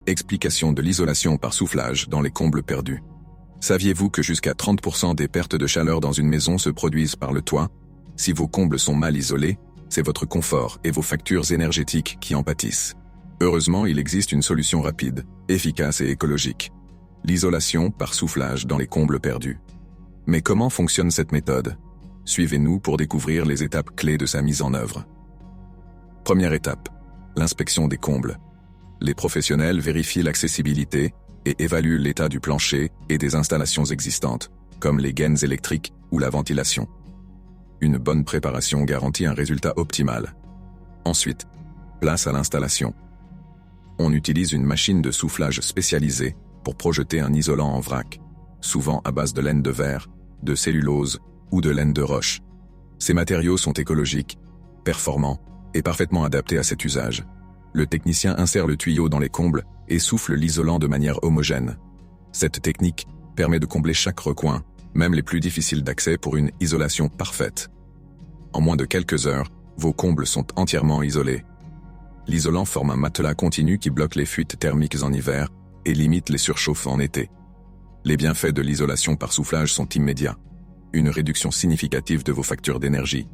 Explication de l'isolation par soufflage dans les combles perdus. Saviez-vous que jusqu'à 30% des pertes de chaleur dans une maison se produisent par le toit? Si vos combles sont mal isolés, c'est votre confort et vos factures énergétiques qui en pâtissent. Heureusement, il existe une solution rapide, efficace et écologique. L'isolation par soufflage dans les combles perdus. Mais comment fonctionne cette méthode? Suivez-nous pour découvrir les étapes clés de sa mise en œuvre. Première étape, l'inspection des combles. Les professionnels vérifient l'accessibilité et évaluent l'état du plancher et des installations existantes, comme les gaines électriques ou la ventilation. Une bonne préparation garantit un résultat optimal. Ensuite, place à l'installation. On utilise une machine de soufflage spécialisée pour projeter un isolant en vrac, souvent à base de laine de verre, de cellulose ou de laine de roche. Ces matériaux sont écologiques, performants et parfaitement adaptés à cet usage. Le technicien insère le tuyau dans les combles et souffle l'isolant de manière homogène. Cette technique permet de combler chaque recoin, même les plus difficiles d'accès, pour une isolation parfaite. En moins de quelques heures, vos combles sont entièrement isolés. L'isolant forme un matelas continu qui bloque les fuites thermiques en hiver et limite les surchauffes en été. Les bienfaits de l'isolation par soufflage sont immédiats. Une réduction significative de vos factures d'énergie.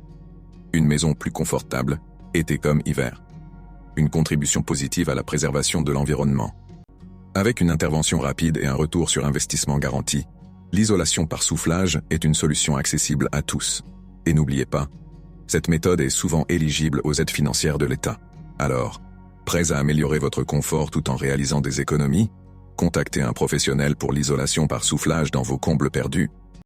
Une maison plus confortable, été comme hiver. Une contribution positive à la préservation de l'environnement. Avec une intervention rapide et un retour sur investissement garanti, l'isolation par soufflage est une solution accessible à tous. Et n'oubliez pas, cette méthode est souvent éligible aux aides financières de l'État. Alors, prêts à améliorer votre confort tout en réalisant des économies? Contactez un professionnel pour l'isolation par soufflage dans vos combles perdus.